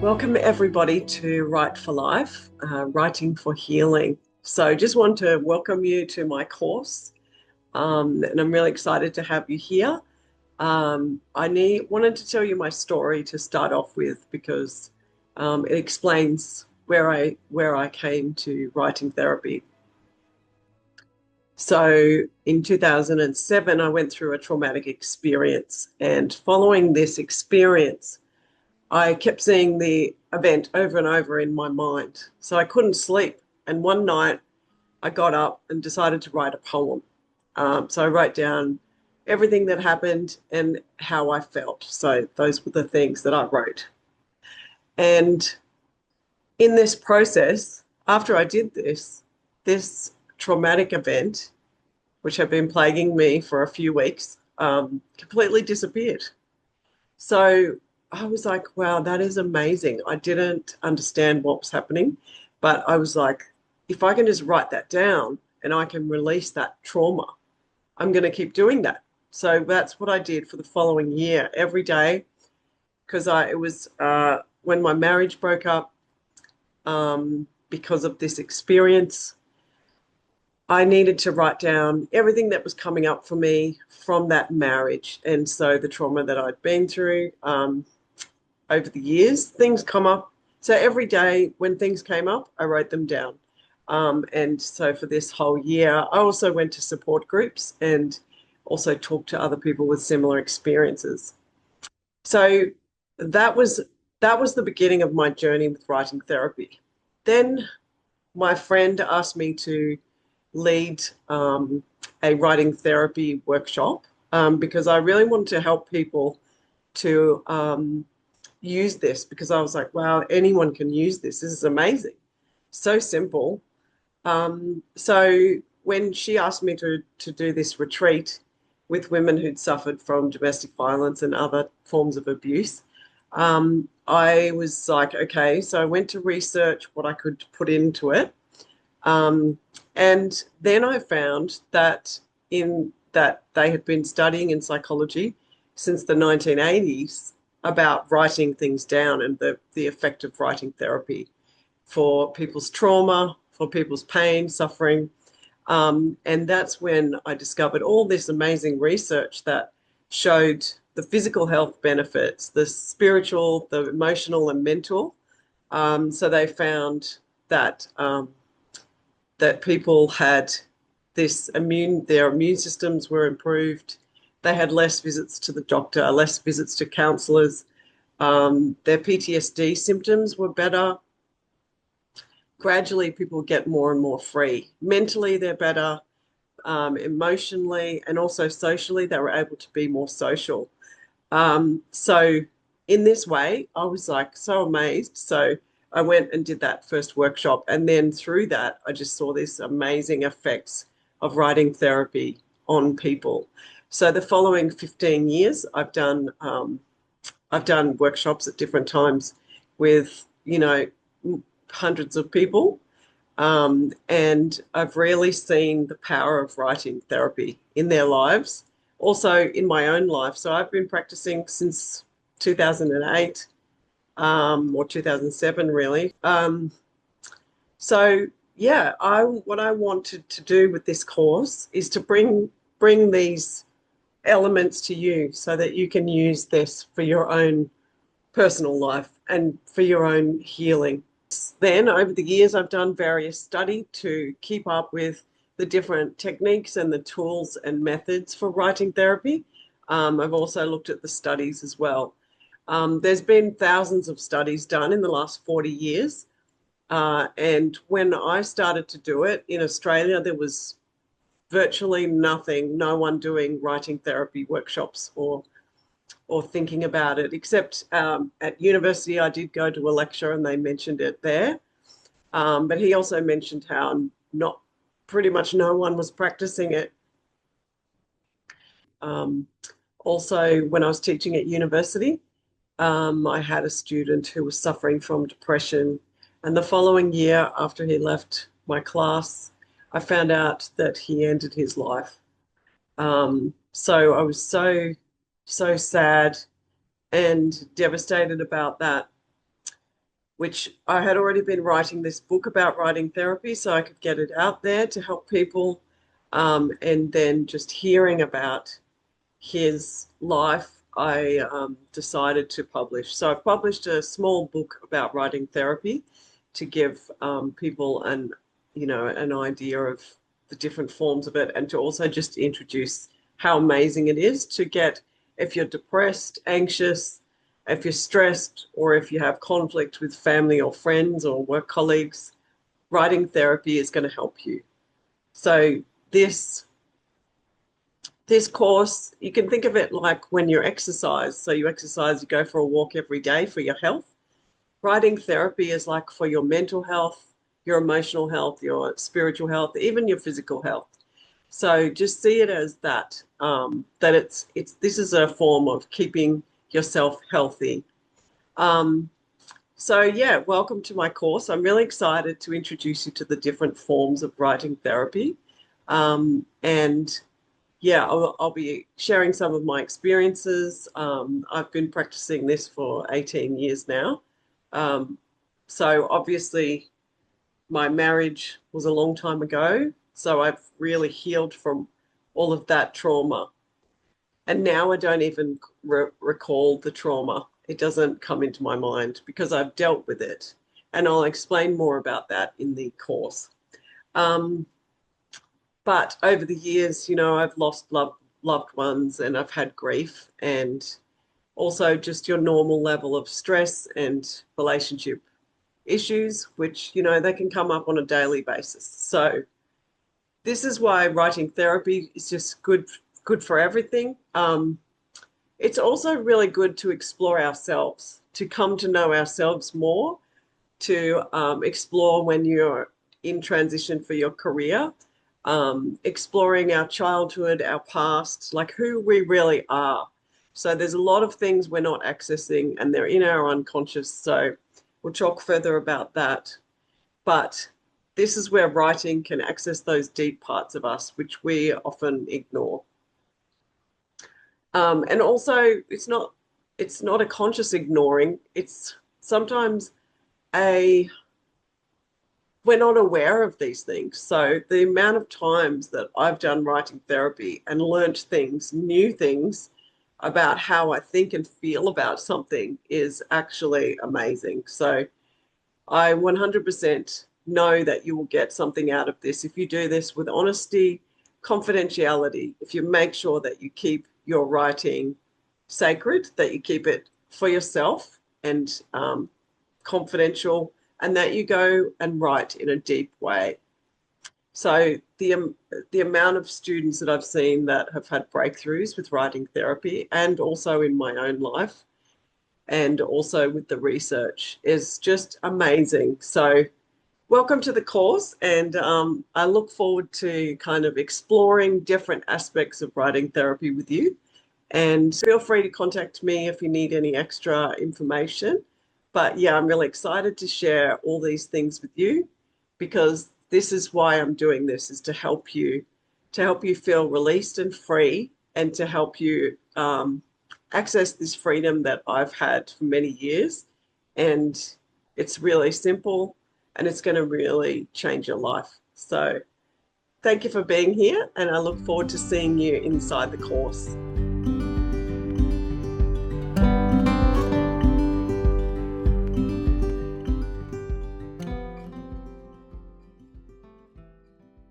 Welcome everybody to Write for Life, Writing for Healing. So just want to welcome you to my course, and I'm really excited to have you here. Wanted to tell you my story to start off with because it explains where I came to writing therapy. So in 2007, I went through a traumatic experience, and following this experience, I kept seeing the event over and over in my mind. So I couldn't sleep. And one night I got up and decided to write a poem. So I wrote down everything that happened and how I felt. So those were the things that I wrote. And in this process, after I did this traumatic event, which had been plaguing me for a few weeks, completely disappeared. So I was like, wow, that is amazing. I didn't understand what was happening, but I was like, if I can just write that down and I can release that trauma, I'm going to keep doing that. So that's what I did for the following year, every day, because it was when my marriage broke up because of this experience. I needed to write down everything that was coming up for me from that marriage. And so the trauma that I'd been through over the years, things come up. So every day when things came up, I wrote them down. And so for this whole year, I also went to support groups and also talked to other people with similar experiences. So that was the beginning of my journey with writing therapy. Then my friend asked me to lead a writing therapy workshop because I really wanted to help people to use this, because I was like, wow, anyone can use this. This is amazing. So simple. So when she asked me to do this retreat with women who'd suffered from domestic violence and other forms of abuse, I was like, okay, so I went to research what I could put into it. And then I found that they had been studying in psychology since the 1980s about writing things down and the effect of writing therapy for people's trauma, for people's pain, suffering. And that's when I discovered all this amazing research that showed the physical health benefits, the spiritual, the emotional and mental. So they found that that people had their immune systems were improved. They had less visits to the doctor, less visits to counselors. Their PTSD symptoms were better. Gradually, people get more and more free. Mentally, they're better. Emotionally and also socially, they were able to be more social. So in this way, I was like so amazed. So I went and did that first workshop. And then through that, I just saw these amazing effects of writing therapy on people. So the following 15 years, I've done workshops at different times with, hundreds of people. And I've really seen the power of writing therapy in their lives, also in my own life. So I've been practicing since 2008 or 2007, really. So yeah, what I wanted to do with this course is to bring these elements to you so that you can use this for your own personal life and for your own healing. Then over the years, I've done various study to keep up with the different techniques and the tools and methods for writing therapy. I've also looked at the studies as well. There's been thousands of studies done in the last 40 years. And when I started to do it in Australia, there was virtually no one doing writing therapy workshops or thinking about it, except at university I did go to a lecture and they mentioned it there. But he also mentioned how pretty much no one was practicing it. Also, when I was teaching at university, I had a student who was suffering from depression. And the following year, after he left my class, I found out that he ended his life. So I was so sad and devastated about that. which I had already been writing this book about writing therapy so I could get it out there to help people. And then just hearing about his life, I decided to publish. So I've published a small book about writing therapy to give people an idea of the different forms of it, and to also just introduce how amazing it is to get, if you're depressed, anxious, if you're stressed, or if you have conflict with family or friends or work colleagues, writing therapy is going to help you. So this this course, you can think of it like when you exercise. So you exercise, you go for a walk every day for your health. Writing therapy is like for your mental health, your emotional health, your spiritual health, even your physical health. So just see it as that, that it's this is a form of keeping yourself healthy. Um, so yeah, welcome to my course. I'm really excited to introduce you to the different forms of writing therapy. And yeah, I'll be sharing some of my experiences. I've been practicing this for 18 years now. Um, so obviously, my marriage was a long time ago. So I've really healed from all of that trauma. And now I don't even recall the trauma. It doesn't come into my mind because I've dealt with it. And I'll explain more about that in the course. Um, but over the years, I've lost loved ones, and I've had grief, and also just your normal level of stress and relationship issues, which, they can come up on a daily basis. So this is why writing therapy is just good for everything. It's also really good to explore ourselves, to come to know ourselves more, to explore when you're in transition for your career, exploring our childhood, our past, like who we really are. So there's a lot of things we're not accessing, and they're in our unconscious. So we'll talk further about that. But this is where writing can access those deep parts of us, which we often ignore. And also, it's not a conscious ignoring. It's sometimes a we're not aware of these things. So the amount of times that I've done writing therapy and learnt things, new things about how I think and feel about something is actually amazing. So I 100% know that you will get something out of this if you do this with honesty, confidentiality, if you make sure that you keep your writing sacred, that you keep it for yourself and confidential, and that you go and write in a deep way. So the amount of students that I've seen that have had breakthroughs with writing therapy, and also in my own life, and also with the research, is just amazing. So welcome to the course, and I look forward to kind of exploring different aspects of writing therapy with you. And feel free to contact me if you need any extra information. But yeah, I'm really excited to share all these things with you, because this is why I'm doing this, is to help you feel released and free, and to help you access this freedom that I've had for many years. And it's really simple, and it's going to really change your life. So thank you for being here, and I look forward to seeing you inside the course.